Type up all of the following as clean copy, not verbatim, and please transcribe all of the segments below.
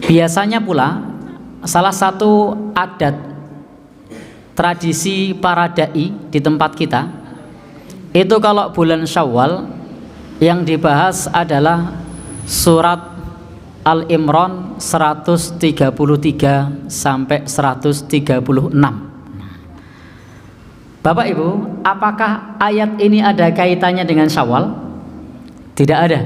Biasanya pula salah satu adat tradisi para dai di tempat kita itu kalau bulan Syawal yang dibahas adalah surat Al-Imran 133 sampai 136. Bapak Ibu, apakah ayat ini ada kaitannya dengan Syawal? Tidak ada.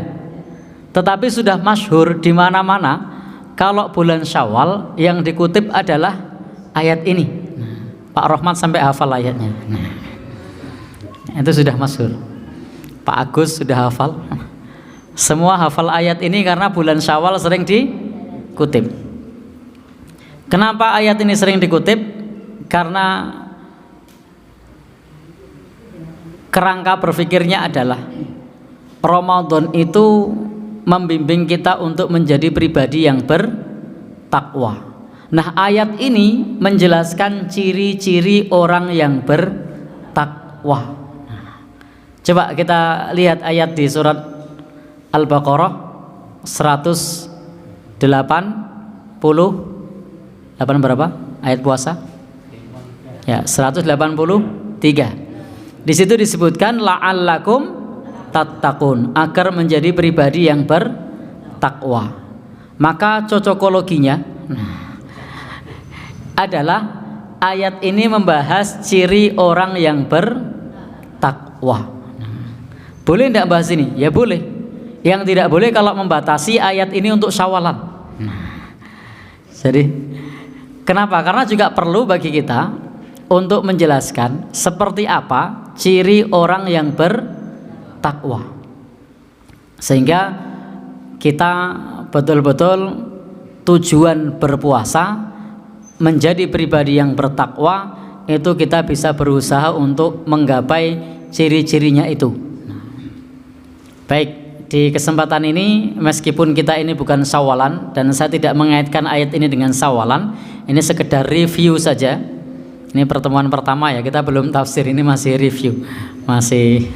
Tetapi sudah masyhur di mana-mana kalau bulan Syawal yang dikutip adalah ayat ini. Pak Rohman sampai hafal ayatnya. Itu sudah masyhur. Pak Agus sudah hafal. Semua hafal ayat ini karena bulan Syawal sering dikutip. Kenapa ayat ini sering dikutip? Karena kerangka berpikirnya adalah Ramadan itu membimbing kita untuk menjadi pribadi yang bertakwa. Nah, ayat ini menjelaskan ciri-ciri orang yang bertakwa. Coba kita lihat ayat di surat Al-Baqarah 188 berapa? Ayat puasa? Ya, 183. Di situ disebutkan la'allakum tattaqun, agar menjadi pribadi yang bertakwa. Maka cocokologinya adalah ayat ini membahas ciri orang yang bertakwa. Boleh tidak bahas ini? Ya boleh. Yang tidak boleh kalau membatasi ayat ini untuk Syawalan. Jadi kenapa? Karena juga perlu bagi kita untuk menjelaskan seperti apa ciri orang yang bertakwa, sehingga kita betul-betul tujuan berpuasa menjadi pribadi yang bertakwa itu kita bisa berusaha untuk menggapai ciri-cirinya itu. Baik, di kesempatan ini meskipun kita ini bukan Syawalan dan saya tidak mengaitkan ayat ini dengan Syawalan, ini sekedar review saja. Ini pertemuan pertama ya, kita belum tafsir, ini masih review, masih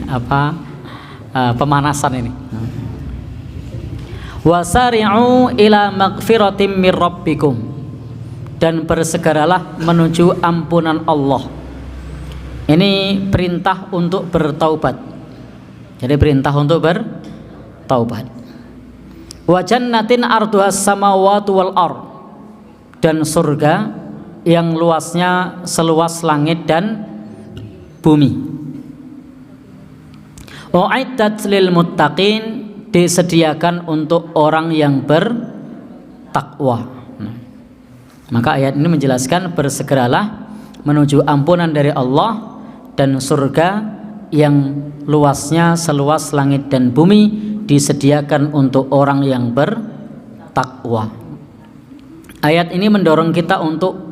pemanasan ini. Wasari'u ila magfiratim mir rabbikum, dan bersegeralah menuju ampunan Allah. Ini perintah untuk bertaubat. Jadi perintah untuk bertaubat. Wa jannatin arduhas samawati wal ard, dan surga yang luasnya seluas langit dan bumi. U'iddat lil muttaqin, disediakan untuk orang yang bertakwa. Maka ayat ini menjelaskan bersegeralah menuju ampunan dari Allah dan surga yang luasnya seluas langit dan bumi disediakan untuk orang yang bertakwa. Ayat ini mendorong kita untuk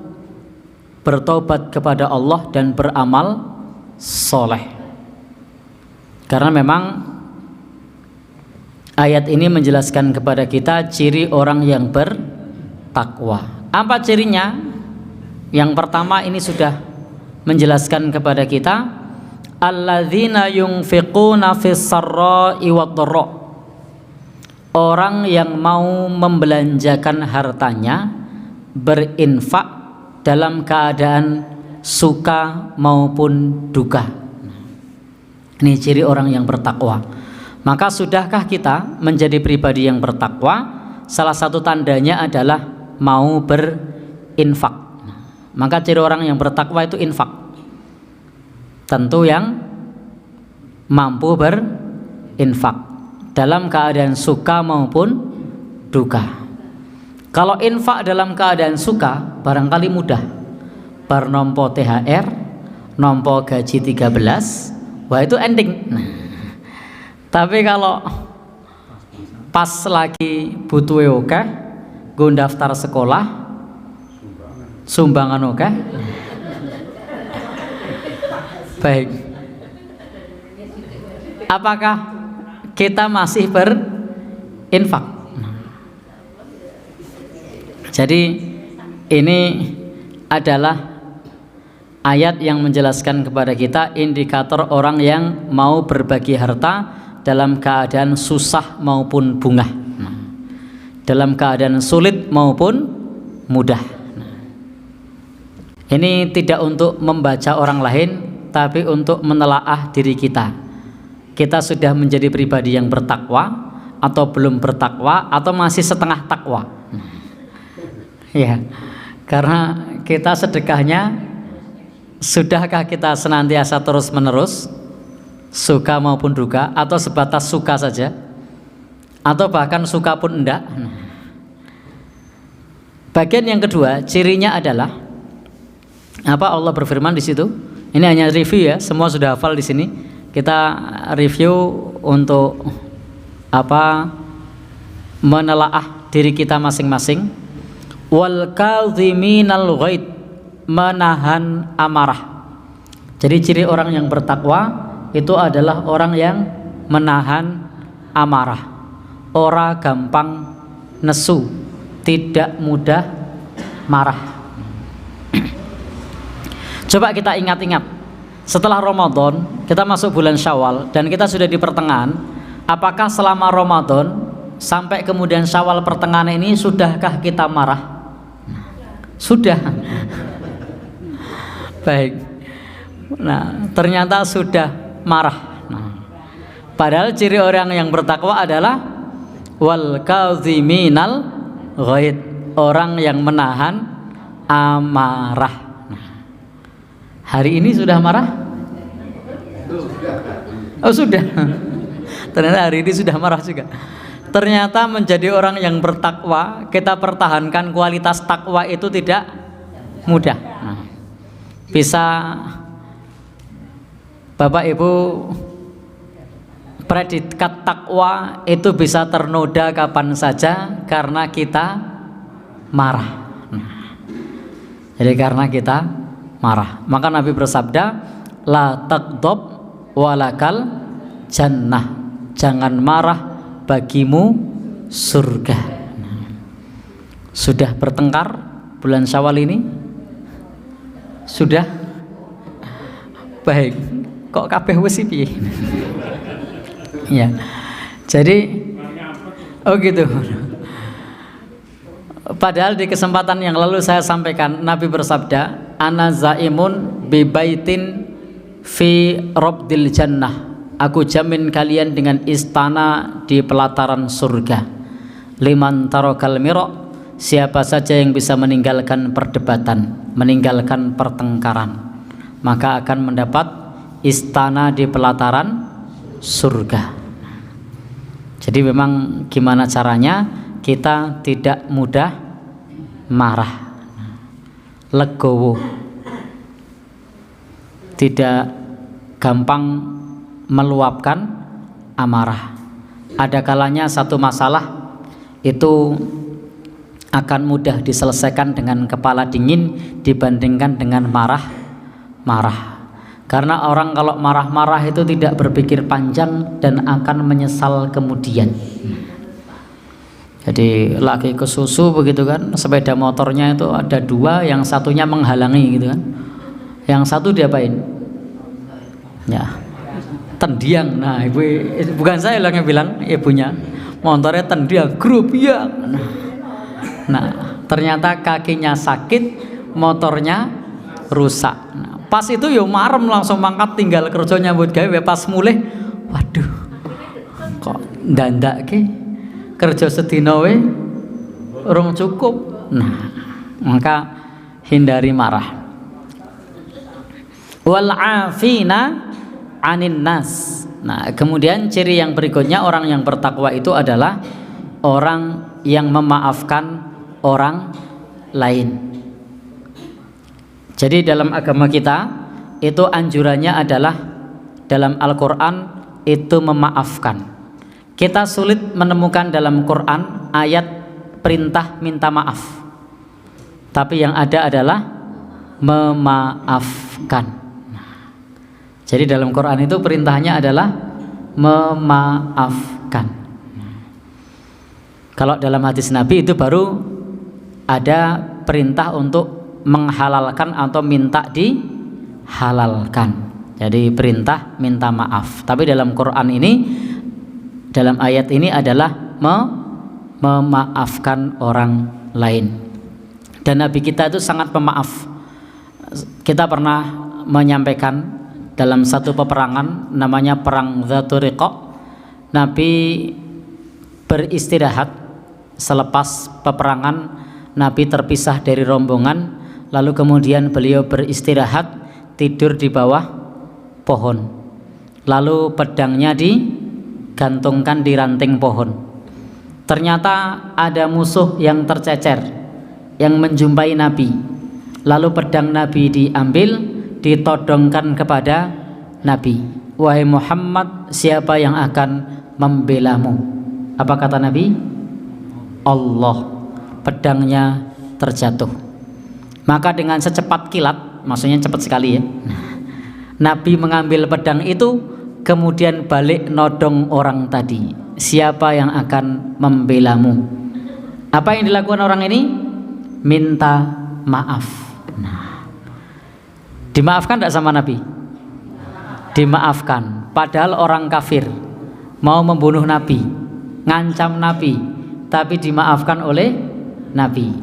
bertobat kepada Allah dan beramal soleh, karena memang ayat ini menjelaskan kepada kita ciri orang yang bertakwa. Apa cirinya? Yang pertama ini sudah menjelaskan kepada kita, alladzina yunfiquna fis sarra'i wad dharra, orang yang mau membelanjakan hartanya, berinfak dalam keadaan suka maupun duka. Ini ciri orang yang bertakwa. Maka sudahkah kita menjadi pribadi yang bertakwa? Salah satu tandanya adalah mau berinfak. Maka ciri orang yang bertakwa itu infak. Tentu yang mampu berinfak dalam keadaan suka maupun duka. Kalau infak dalam keadaan suka barangkali mudah, bar nompo THR, nompo gaji 13, wah itu ending. Tapi kalau pas lagi butuh oke, gue daftar sekolah, sumbangan oke. Baik, apakah kita masih berinfak? Jadi ini adalah ayat yang menjelaskan kepada kita indikator orang yang mau berbagi harta dalam keadaan susah maupun bungah. dalam keadaan sulit maupun mudah. Ini tidak untuk membaca orang lain, tapi untuk menelaah diri kita. Kita sudah menjadi pribadi yang bertakwa atau belum bertakwa atau masih setengah takwa. Ya, karena kita sedekahnya, sudahkah kita senantiasa terus menerus, suka maupun duka, atau sebatas suka saja, atau bahkan suka pun enggak. Bagian yang kedua, cirinya adalah apa? Allah berfirman di situ. Ini hanya review ya, semua sudah hafal di sini. Kita review untuk apa? Menelaah diri kita masing-masing. Wal kadhiminal ghaid, menahan amarah. Jadi ciri orang yang bertakwa itu adalah orang yang menahan amarah. Ora gampang nesu, tidak mudah marah. Coba kita ingat-ingat. Setelah Ramadan, kita masuk bulan Syawal dan kita sudah di pertengahan. Apakah selama Ramadan sampai kemudian Syawal pertengahan ini sudahkah kita marah? Sudah. Baik. Nah, ternyata sudah marah. Padahal ciri orang yang bertakwa adalah wal kadhiminal ghaid, orang yang menahan amarah. Hari ini sudah marah? Oh sudah. Ternyata hari ini sudah marah juga. Ternyata menjadi orang yang bertakwa, kita pertahankan kualitas takwa itu tidak mudah. Bisa Bapak Ibu, predikat takwa itu bisa ternoda kapan saja karena kita marah. Jadi karena kita marah, maka Nabi bersabda, la taghdab walakal jannah, jangan marah, bagimu surga. Sudah bertengkar bulan Syawal ini? Sudah? Baik. Kok kabeh wis piye? Ya. Jadi oh gitu. Padahal di kesempatan yang lalu saya sampaikan, Nabi bersabda, ana zaimun bi baitin fi rabdil jannah, aku jamin kalian dengan istana di pelataran surga. Liman tarakal mira, siapa saja yang bisa meninggalkan perdebatan, meninggalkan pertengkaran, maka akan mendapat istana di pelataran surga. Jadi memang gimana caranya kita tidak mudah marah, legowo, tidak gampang meluapkan amarah. Ada kalanya satu masalah itu akan mudah diselesaikan dengan kepala dingin dibandingkan dengan marah-marah. Karena orang kalau marah-marah itu tidak berpikir panjang dan akan menyesal kemudian. Jadi lagi ke susu begitu kan, sepeda motornya itu ada dua, yang satunya menghalangi gitu kan, yang satu diapain? Ya, tendiang. Nah ibu, bukan saya yang bilang, ibunya, motornya tendiang, grup ya. Nah ternyata kakinya sakit, motornya rusak. Nah, pas itu yo marem langsung mangkat tinggal kerja nyambut gawe. Pas mulih, waduh, kok ndandak ke kerja sedina we urung cukup. Nah maka hindari marah. Wal afina anin nas. Nah kemudian ciri yang berikutnya orang yang bertakwa itu adalah orang yang memaafkan orang lain. Jadi dalam agama kita itu anjurannya adalah dalam Al-Quran itu memaafkan. Kita sulit menemukan dalam Quran ayat perintah minta maaf, tapi yang ada adalah memaafkan. Jadi dalam Quran itu perintahnya adalah memaafkan. Kalau dalam hadis Nabi itu baru ada perintah untuk menghalalkan atau minta dihalalkan. Jadi perintah minta maaf. Tapi dalam Quran ini, dalam ayat ini adalah memaafkan orang lain. Dan Nabi kita itu sangat pemaaf. Kita pernah menyampaikan dalam satu peperangan namanya perang Dzatur Riqa, Nabi beristirahat selepas peperangan. Nabi terpisah dari rombongan, lalu kemudian beliau beristirahat, tidur di bawah pohon, lalu pedangnya digantungkan di ranting pohon. Ternyata ada musuh yang tercecer yang menjumpai Nabi, lalu pedang Nabi diambil, ditodongkan kepada Nabi. Wahai Muhammad, siapa yang akan membelamu? Apa kata Nabi? Allah. Pedangnya terjatuh. Maka dengan secepat kilat, maksudnya cepat sekali ya, Nabi mengambil pedang itu, kemudian balik nodong orang tadi. Siapa yang akan membelamu? Apa yang dilakukan orang ini? Minta maaf. Nah, dimaafkan tidak sama Nabi? Dimaafkan. Padahal orang kafir mau membunuh Nabi, ngancam Nabi, tapi dimaafkan oleh Nabi.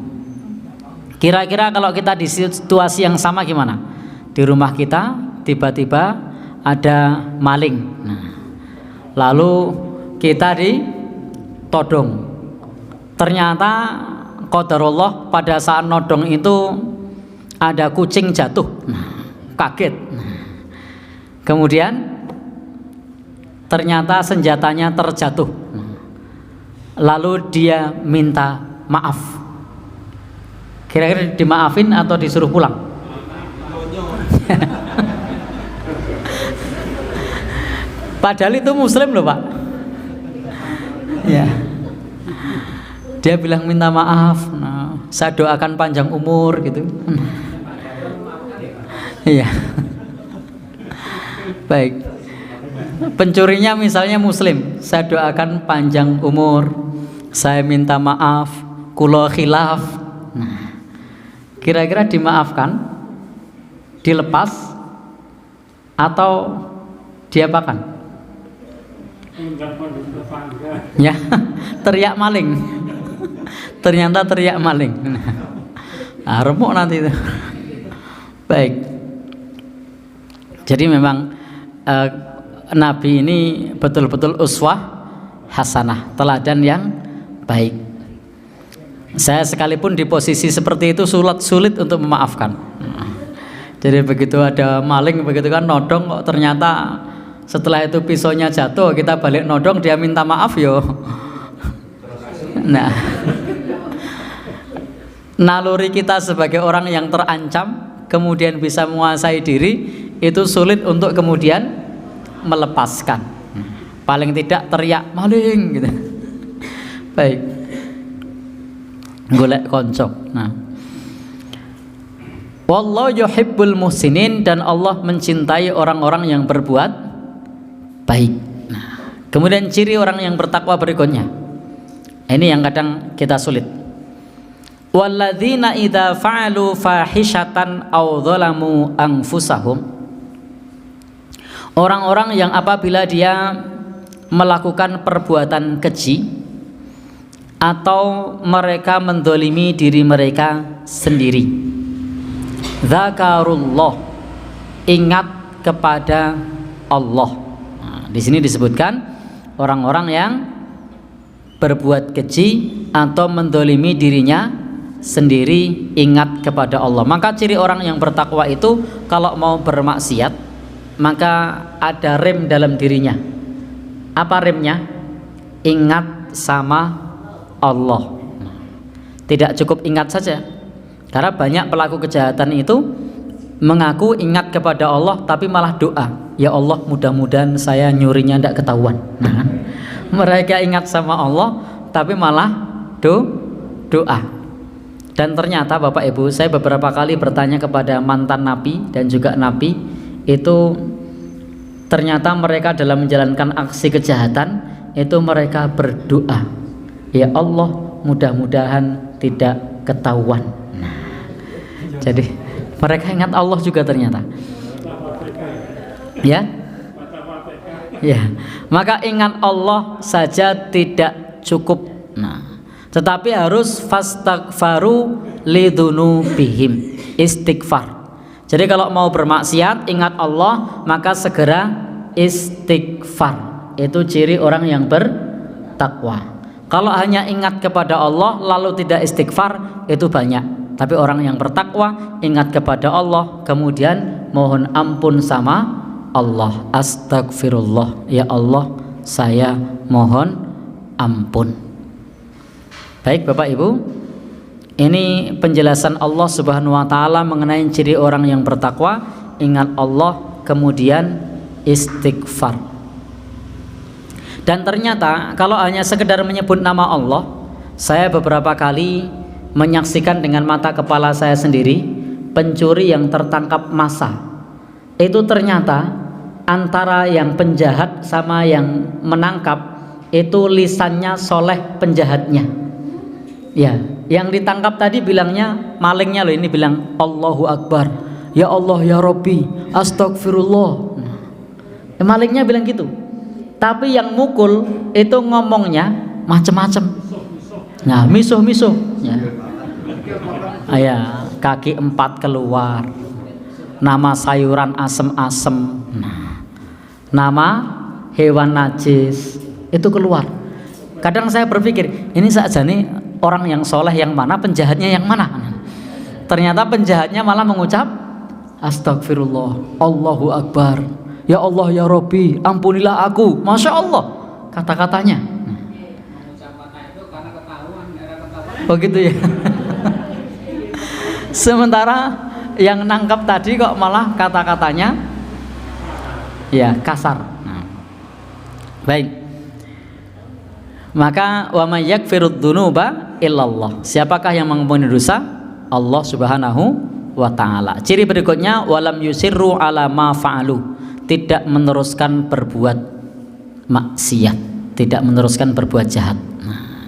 Kira-kira kalau kita di situasi yang sama gimana? Di rumah kita tiba-tiba ada maling, nah, lalu kita ditodong. Ternyata qadarullah pada saat nodong itu ada kucing jatuh, nah, kaget. Kemudian ternyata senjatanya terjatuh, lalu dia minta maaf. Kira-kira dimaafin atau disuruh pulang? Padahal itu muslim loh Pak. Ya. Dia bilang minta maaf, nah, saya doakan panjang umur gitu. Iya. Baik. Pencurinya misalnya muslim, saya doakan panjang umur, saya minta maaf, kulo khilaf. Nah, kira-kira dimaafkan, dilepas, atau diapakan? Ya, teriak maling. Ternyata teriak maling. Nah, remuk nanti itu. Baik. Jadi memang Nabi ini betul-betul uswah hasanah, teladan yang baik. Saya sekalipun di posisi seperti itu sulit untuk memaafkan. Jadi begitu ada maling begitu kan nodong, kok ternyata setelah itu pisaunya jatuh, kita balik nodong, dia minta maaf yo. Nah, naluri kita sebagai orang yang terancam kemudian bisa menguasai diri itu sulit untuk kemudian melepaskan. Paling tidak teriak maling gitu. Baik. Golek konco. Nah, wallahu yuhibbul muhsinin, dan Allah mencintai orang-orang yang berbuat baik. Nah, kemudian ciri orang yang bertakwa berikutnya. Ini yang kadang kita sulit. Walladzina idza fa'alu fahishatan aw dzalamu anfusahum. Orang-orang yang apabila dia melakukan perbuatan keji atau mereka mendolimi diri mereka sendiri, dzakarullah, ingat kepada Allah. Nah, di sini disebutkan orang-orang yang berbuat keji atau mendolimi dirinya sendiri, ingat kepada Allah. Maka ciri orang yang bertakwa itu kalau mau bermaksiat maka ada rem dalam dirinya. Apa remnya? Ingat sama Allah. Tidak cukup ingat saja, karena banyak pelaku kejahatan itu mengaku ingat kepada Allah tapi malah doa, ya Allah mudah-mudahan saya nyurinya tidak ketahuan. Nah, mereka ingat sama Allah tapi malah doa. Dan ternyata Bapak Ibu, saya beberapa kali bertanya kepada mantan nabi dan juga nabi, itu ternyata mereka dalam menjalankan aksi kejahatan itu mereka berdoa, ya Allah mudah-mudahan tidak ketahuan. Nah, jadi mereka ingat Allah juga ternyata. Ya, ya. Maka ingat Allah saja tidak cukup. Nah, Tetapi harus fastaghfaru lidzunubihim, istighfar. Jadi kalau mau bermaksiat ingat Allah, maka segera istighfar. Itu ciri orang yang bertakwa. Kalau hanya ingat kepada Allah lalu tidak istighfar, itu banyak. Tapi orang yang bertakwa ingat kepada Allah kemudian mohon ampun sama Allah. Astagfirullah, ya Allah saya mohon ampun. Baik Bapak Ibu, ini penjelasan Allah Subhanahu wa taala mengenai ciri orang yang bertakwa, ingat Allah kemudian istighfar. Dan ternyata kalau hanya sekedar menyebut nama Allah, saya beberapa kali menyaksikan dengan mata kepala saya sendiri pencuri yang tertangkap massa. Itu ternyata antara yang penjahat sama yang menangkap itu lisannya soleh penjahatnya. Ya, yang ditangkap tadi bilangnya, malingnya loh ini bilang Allahu Akbar, ya Allah ya Rabbi, astagfirullah. Malingnya bilang gitu. Tapi yang mukul itu ngomongnya macam-macam. Nah, misuh-misuh. Ya, kaki 4 keluar. Nama sayuran asem-asem. Nama hewan najis itu keluar. Kadang saya berpikir, ini saja nih orang yang soleh yang mana, penjahatnya yang mana? Ternyata penjahatnya malah mengucap astagfirullah, Allahu Akbar, ya Allah ya Rabbi, ampunilah aku. Masya Allah kata-katanya. Begitu ya. Sementara yang nangkap tadi kok malah kata-katanya ya kasar. Baik. Maka wa may yaghfirud dzunuba illallah. Siapakah yang mengampuni dosa? Allah Subhanahu wa taala. Ciri berikutnya walam yusirru ala ma fa'alu. Tidak meneruskan berbuat maksiat, tidak meneruskan berbuat jahat.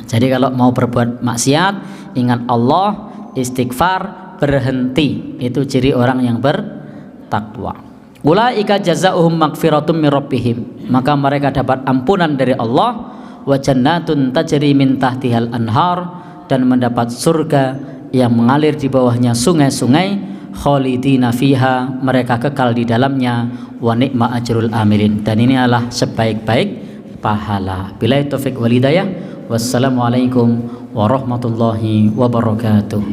Jadi kalau mau berbuat maksiat, ingat Allah, istighfar, berhenti. Itu ciri orang yang bertakwa. Ulaika jazaohum magfiratum mir rabbihim. Maka mereka dapat ampunan dari Allah, wa jannatun tajri min tahtihal anhar, dan mendapat surga yang mengalir di bawahnya sungai-sungai, khalidina fiha, mereka kekal di dalamnya, wa ni'ma ajrul amilin, dan ini adalah sebaik-baik pahala. Billahi taufik wal hidayah. Wassalamualaikum warahmatullahi wabarakatuh.